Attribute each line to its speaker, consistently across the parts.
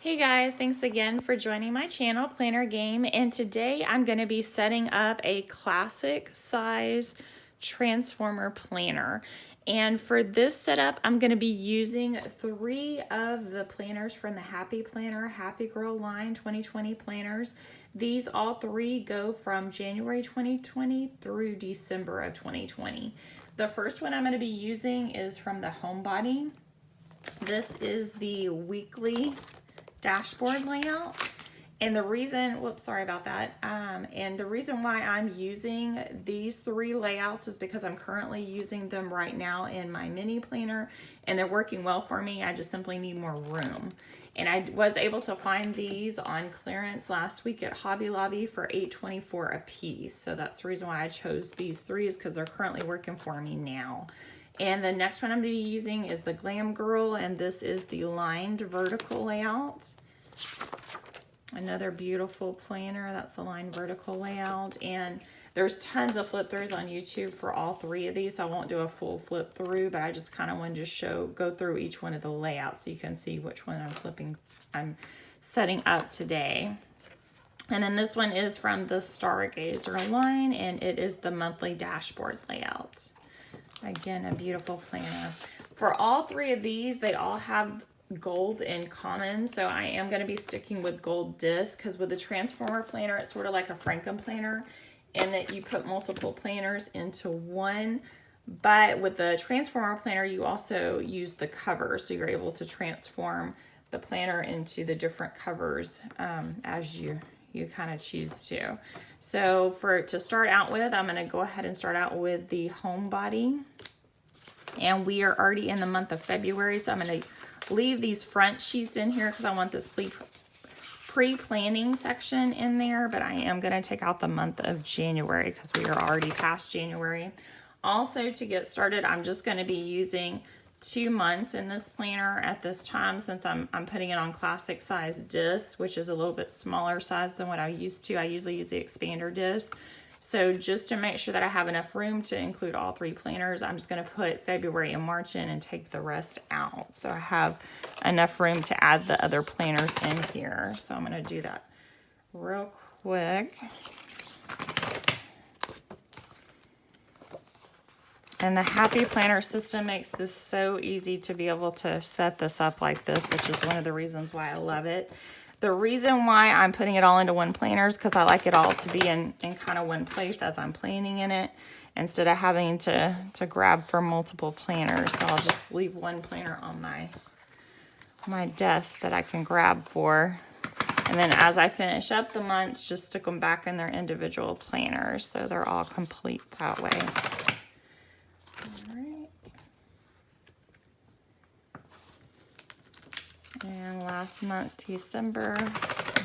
Speaker 1: Hey guys, thanks again for joining my channel, Planner Game, and today I'm going to be setting up a classic size transformer planner. And for this setup, I'm going to be using 3 of the planners from the Happy Planner, Happy Girl line 2020 planners. These all 3 go from January 2020 through December of 2020. The first one I'm going to be using is from the Homebody. This is the weekly dashboard layout. And the reason, whoops, sorry about that. And the reason why I'm using these 3 layouts is because I'm currently using them right now in my mini planner and they're working well for me. I just simply need more room. And I was able to find these on clearance last week at Hobby Lobby for $8.24 a piece. So that's the reason why I chose these 3 is because they're currently working for me now. And the next one I'm going to be using is the Glam Girl, and this is the lined vertical layout. Another beautiful planner, that's the lined vertical layout. And there's tons of flip throughs on YouTube for all 3 of these, so I won't do a full flip through, but I just kind of wanted to go through each one of the layouts so you can see which one I'm setting up today. And then this one is from the Stargazer line, and it is the monthly dashboard layout. Again, a beautiful planner. For all 3 of these, they all have gold in common, so I am going to be sticking with gold disc because with the transformer planner, it's sort of like a Franken planner in that you put multiple planners into one. But with the transformer planner, you also use the cover, so you're able to transform the planner into the different covers as you kind of choose to. So to start out with, I'm going to go ahead and start out with the Homebody. And we are already in the month of February, so I'm going to leave these front sheets in here because I want this pre-planning section in there, but I am going to take out the month of January because we are already past January. Also, to get started, I'm just going to be using 2 months in this planner at this time since I'm putting it on classic size disc, which is a little bit smaller size than what I used to. I usually use the expander disc. So just to make sure that I have enough room to include all 3 planners, I'm just going to put February and March in and take the rest out. So I have enough room to add the other planners in here. So I'm going to do that real quick. And the Happy Planner system makes this so easy to be able to set this up like this, which is one of the reasons why I love it. The reason why I'm putting it all into one planner is because I like it all to be in kind of one place as I'm planning in it, instead of having to grab for multiple planners. So I'll just leave one planner on my desk that I can grab for. And then as I finish up the months, just stick them back in their individual planners so they're all complete that way. And last month, December,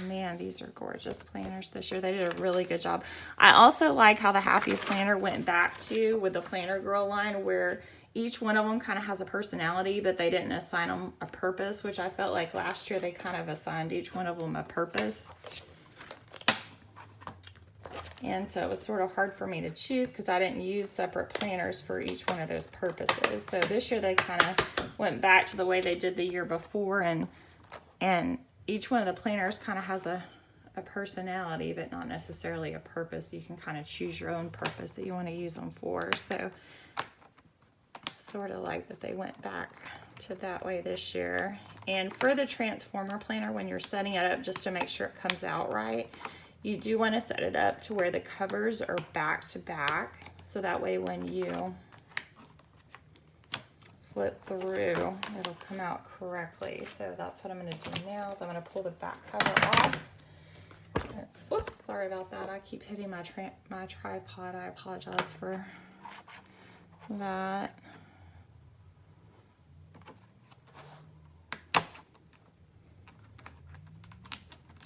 Speaker 1: man, these are gorgeous planners this year. They did a really good job. I also like how the Happy Planner went back to with the Planner Girl line where each one of them kind of has a personality, but they didn't assign them a purpose, which I felt like last year they kind of assigned each one of them a purpose. And so it was sort of hard for me to choose because I didn't use separate planners for each one of those purposes. So this year they kind of went back to the way they did the year before, and each one of the planners kind of has a personality, but not necessarily a purpose. You can kind of choose your own purpose that you want to use them for. So sort of like that they went back to that way this year. And for the transformer planner, when you're setting it up, just to make sure it comes out right, you do want to set it up to where the covers are back to back, so that way when you flip through, it'll come out correctly. So that's what I'm going to do now, is I'm going to pull the back cover off. Whoops, sorry about that. I keep hitting my tripod. I apologize for that.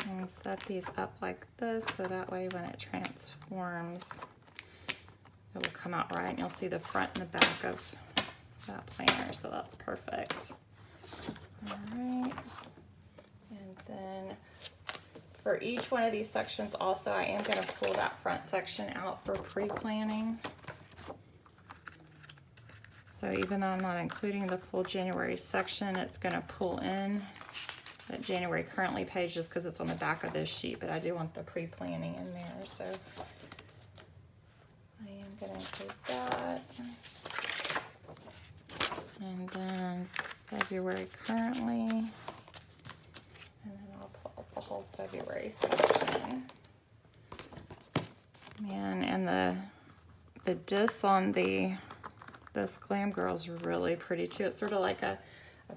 Speaker 1: And set these up like this so that way when it transforms, it will come out right and you'll see the front and the back of that planner. So that's perfect. All right. And then for each one of these sections also, I am going to pull that front section out for pre-planning. So even though I'm not including the full January section, it's going to pull in that January currently page just because it's on the back of this sheet, but I do want the pre-planning in there, so I am going to include that. And then February currently, and then I'll pull up the whole February section. Man, and the disc on this Glam Girl is really pretty too. It's sort of like a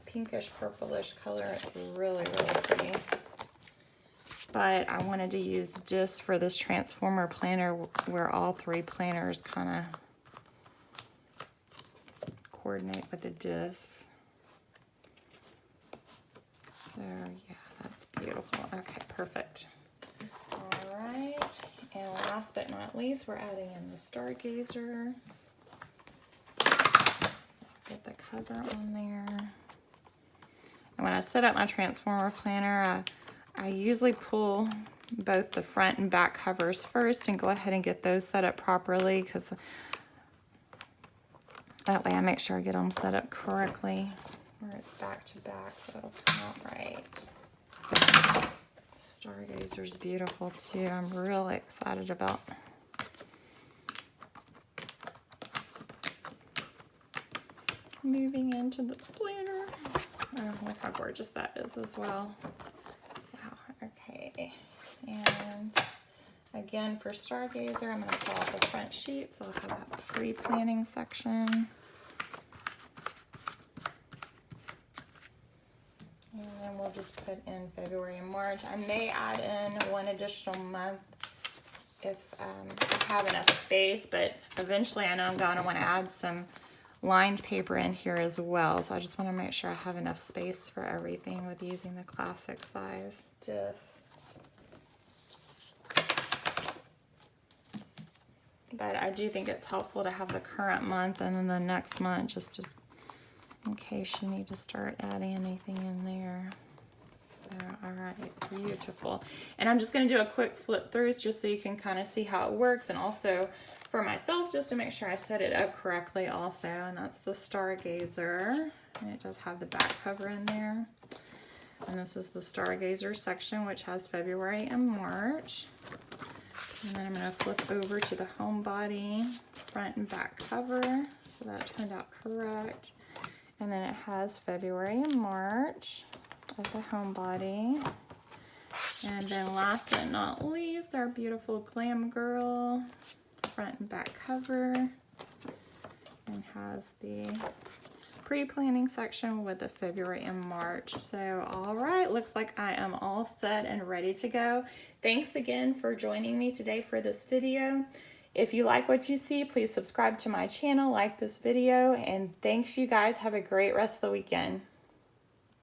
Speaker 1: pinkish purplish color. It's really, really pretty. But I wanted to use discs for this transformer planner where all three planners kind of coordinate with the discs. So yeah, that's beautiful. Okay, perfect. All right, and last but not least, we're adding in the Stargazer. So I'll get the cover on there. And when I set up my transformer planner, I usually pull both the front and back covers first and go ahead and get those set up properly, because that way I make sure I get them set up correctly where it's back to back, so it'll come out right. Stargazer's beautiful too. I'm really excited about moving into this planner. Oh, look how gorgeous that is as well. Wow, okay. And again, for Stargazer, I'm going to pull out the front sheet, so I'll have that pre-planning section. And then we'll just put in February and March. I may add in one additional month if I have enough space, but eventually I know I'm going to want to add some lined paper in here as well. So I just want to make sure I have enough space for everything with using the classic size disc. But I do think it's helpful to have the current month and then the next month just to, in case you need to start adding anything in there. So, all right, beautiful. And I'm just going to do a quick flip through just so you can kind of see how it works, and also for myself just to make sure I set it up correctly also. And that's the Stargazer, and it does have the back cover in there. And this is the Stargazer section, which has February and March. And then I'm going to flip over to the home body, front and back cover. So that turned out correct. And then it has February and March as the home body. And then last but not least, our beautiful Glam Girl, front and back cover. And has the pre-planning section with the February and March. So, all right, looks like I am all set and ready to go. Thanks again for joining me today for this video. If you like what you see, please subscribe to my channel, like this video, and thanks you guys. Have a great rest of the weekend.